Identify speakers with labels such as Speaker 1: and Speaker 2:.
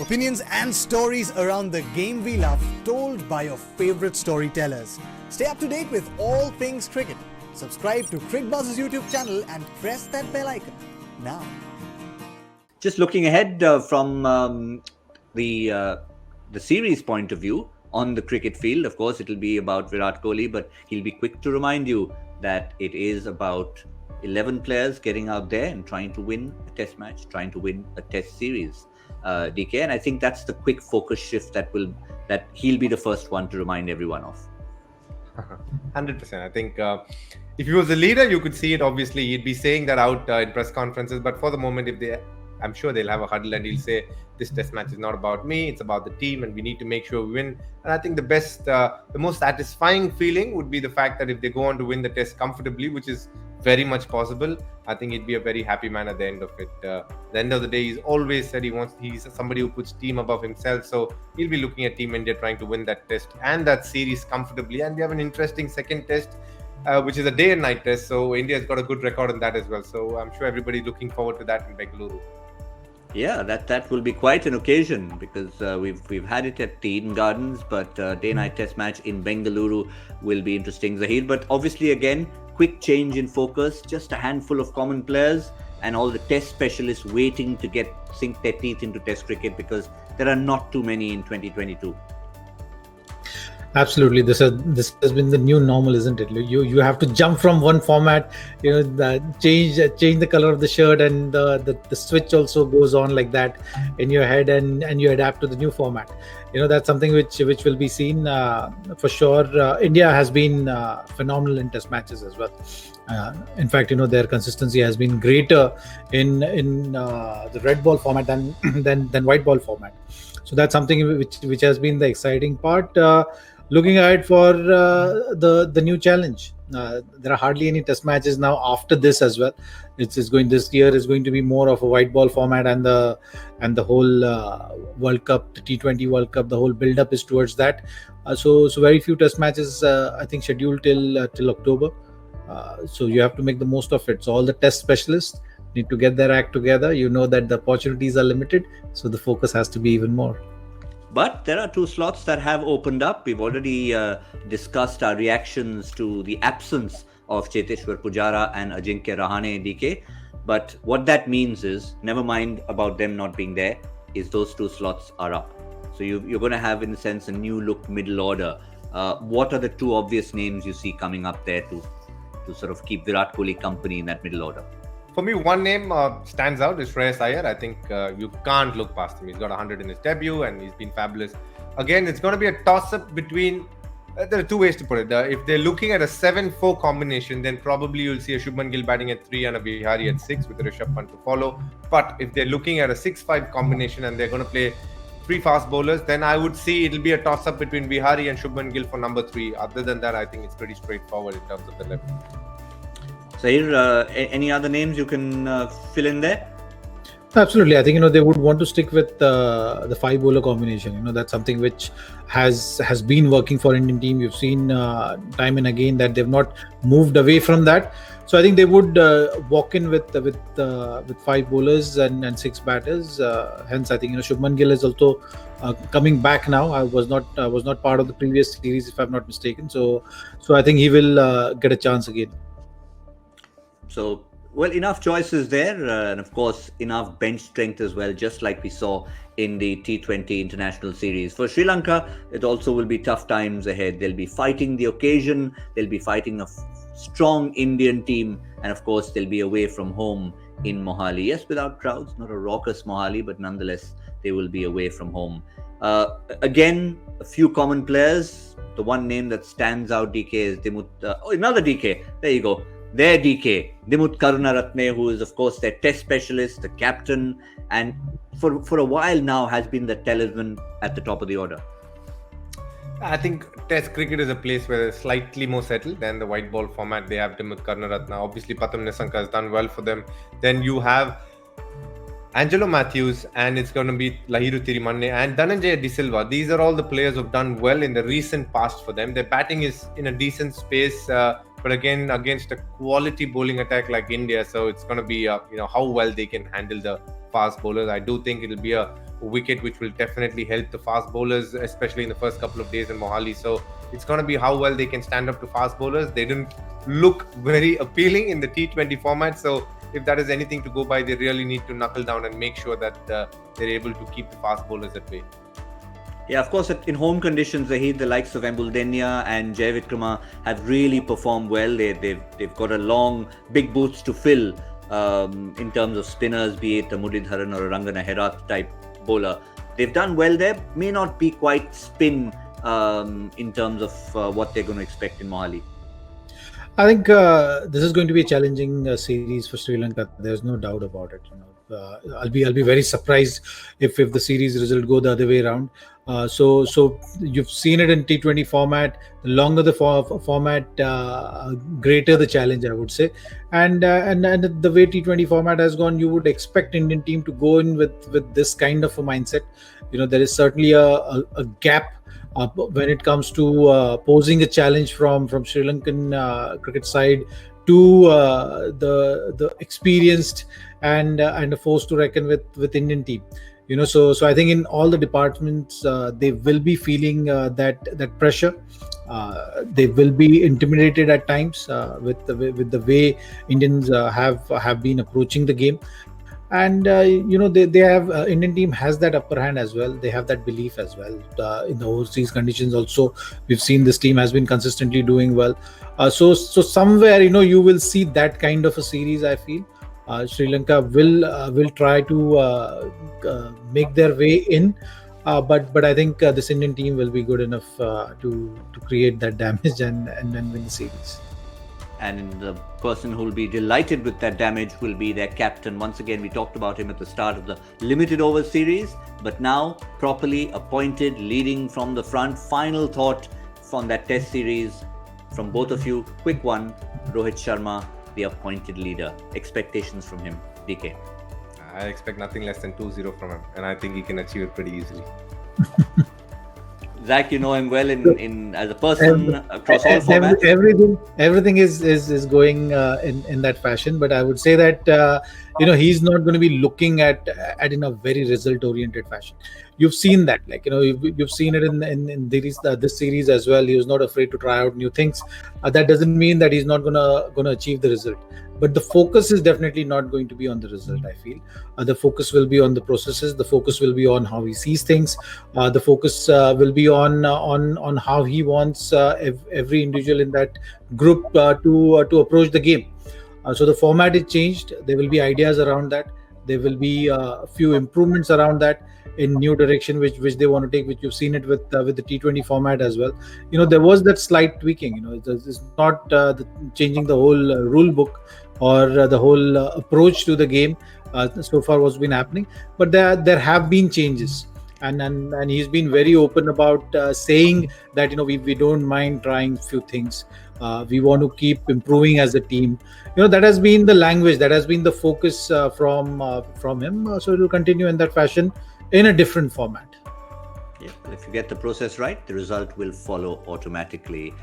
Speaker 1: Opinions and stories around the game we love, told by your favorite storytellers. Stay up to date with all things cricket. Subscribe to Cricbuzz's YouTube channel and press that bell icon now.
Speaker 2: Just looking ahead from the series point of view on the cricket field, of course, it'll be about Virat Kohli, but he'll be quick to remind you that it is about 11 players getting out there and trying to win a test match, trying to win a test series. DK, and I think that's the quick focus shift that he'll be the first one to remind everyone of.
Speaker 3: 100%. I think if he was a leader, you could see it. Obviously, he'd be saying that out in press conferences. But for the moment, I'm sure they'll have a huddle and he'll say, this test match is not about me, it's about the team, and we need to make sure we win. And I think the most satisfying feeling would be the fact that if they go on to win the test comfortably, which is very much possible, I think he'd be a very happy man at the end of it. At the end of the day, he's always said he's somebody who puts team above himself. So he'll be looking at Team India trying to win that test and that series comfortably. And we have an interesting second test, which is a day and night test. So India's got a good record on that as well. So I'm sure everybody's looking forward to that in Bengaluru.
Speaker 2: Yeah, that will be quite an occasion because we've had it at the Eden Gardens, but day-night test match in Bengaluru will be interesting, Zaheer. But obviously, again, quick change in focus, just a handful of common players and all the test specialists waiting to sink their teeth into test cricket because there are not too many in 2022.
Speaker 4: Absolutely, this has been the new normal, isn't it? You have to jump from one format, change the color of the shirt, and the switch also goes on like that in your head, and you adapt to the new format. That's something which will be seen for sure. India has been phenomenal in test matches as well. In fact, their consistency has been greater in the red ball format than white ball format. So that's something which has been the exciting part. Looking ahead for the new challenge, there are hardly any test matches now after this as well. This year is going to be more of a white ball format, and the whole World Cup, the T20 World Cup, the whole build up is towards that. So very few test matches I think scheduled till October. So you have to make the most of it. So all the test specialists need to get their act together. That the opportunities are limited, so the focus has to be even more.
Speaker 2: But there are 2 slots that have opened up. We've already discussed our reactions to the absence of Cheteshwar Pujara and Ajinkya Rahane, DK. But what that means is, never mind about them not being there, is those 2 slots are up. So you're going to have, in a sense, a new look middle order. What are the 2 obvious names you see coming up there to sort of keep Virat Kohli company in that middle order?
Speaker 3: For me, one name stands out is Shreyas Iyer. I think you can't look past him. He's got 100 in his debut and he's been fabulous. Again, it's going to be a toss-up between... there are 2 ways to put it. If they're looking at a 7-4 combination, then probably you'll see a Shubman Gill batting at 3 and a Vihari at 6 with a Rishabh Pant to follow. But if they're looking at a 6-5 combination and they're going to play 3 fast bowlers, then I would see it'll be a toss-up between Vihari and Shubman Gill for number 3. Other than that, I think it's pretty straightforward in terms of the level.
Speaker 2: Zaheer, any other names you can fill in there?
Speaker 4: Absolutely. I think they would want to stick with the 5 bowler combination. That's something which has been working for Indian team. You've seen time and again that they've not moved away from that. So I think they would walk in with 5 bowlers and 6 batters. Hence, I think Shubman Gill is also coming back now. I was not part of the previous series, if I'm not mistaken. So I think he will get a chance again.
Speaker 2: So, well, enough choices there, and of course, enough bench strength as well, just like we saw in the T20 International Series. For Sri Lanka, it also will be tough times ahead. They'll be fighting the occasion, they'll be fighting a strong Indian team, and of course, they'll be away from home in Mohali. Yes, without crowds, not a raucous Mohali, but nonetheless, they will be away from home. Again, a few common players. The one name that stands out, DK, is Dimut. Another DK. There you go. Their DK, Dimut Karunaratne, who is, of course, their test specialist, the captain, and for a while now has been the talisman at the top of the order.
Speaker 3: I think Test cricket is a place where they're slightly more settled than the white ball format. They have Dimut Karunaratne. Obviously, Patham Nisanka has done well for them. Then you have Angelo Matthews, and it's going to be Lahiru Thirimanne and Dhananjaya De Silva. These are all the players who've done well in the recent past for them. Their batting is in a decent space. but again against a quality bowling attack like India. So it's going to be how well they can handle the fast bowlers. I do think it'll be a wicket which will definitely help the fast bowlers, especially in the first couple of days in Mohali. So it's going to be how well they can stand up to fast bowlers. They didn't look very appealing in the T20 format, so if that is anything to go by, they really need to knuckle down and make sure that they're able to keep the fast bowlers at bay.
Speaker 2: Yeah, of course, in home conditions, Zaheer, the likes of Embuldenia and Jai Vikrama have really performed well. They've got a long, big boots to fill in terms of spinners, be it a Muralidharan or a Rangana Herat type bowler. They've done well there. May not be quite spin in terms of what they're going to expect in Mohali.
Speaker 4: I think this is going to be a challenging series for Sri Lanka. There's no doubt about it. I'll be very surprised if the series result go the other way around. So you've seen it in T20 format. The longer the format, greater the challenge, I would say. And the way T20 format has gone, you would expect Indian team to go in with this kind of a mindset. There is certainly a gap when it comes to posing a challenge from Sri Lankan cricket side to the experienced and a force to reckon with Indian team. So I think in all the departments they will be feeling that pressure. They will be intimidated at times with the way Indians have been approaching the game. And they have Indian team has that upper hand as well. They have that belief as well. In the overseas conditions also, we've seen this team has been consistently doing well. So somewhere you will see that kind of a series. I feel Sri Lanka will try to make their way in, but I think this Indian team will be good enough to create that damage and win the series.
Speaker 2: And the person who will be delighted with that damage will be their captain. Once again, we talked about him at the start of the limited over series, but now properly appointed, leading from the front. Final thought from that test series from both of you. Quick one, Rohit Sharma, the appointed leader. Expectations from him, DK?
Speaker 3: I expect nothing less than 2-0 from him, and I think he can achieve it pretty easily.
Speaker 2: Zach, you know him well in as a person across all formats.
Speaker 4: Everything is going in that fashion, but I would say that he's not going to be looking at in a very result oriented fashion. You've seen that, you've seen it in this series as well. He was not afraid to try out new things. That doesn't mean that he's not gonna achieve the result, but the focus is definitely not going to be on the result. I feel the focus will be on the processes. The focus will be on how he sees things. The focus will be on how he wants every individual in that group to approach the game. So the format is changed. There will be ideas around that. There will be a few improvements around that in new direction which they want to take, which you've seen it with the T20 format as well. There was that slight tweaking. It's not changing the whole rule book or the whole approach to the game so far what's been happening, but there have been changes, and he's been very open about saying that we don't mind trying few things. We want to keep improving as a team. That has been the language, that has been the focus from him. So it will continue in that fashion in a different format.
Speaker 2: Yeah, if you get the process right, the result will follow automatically.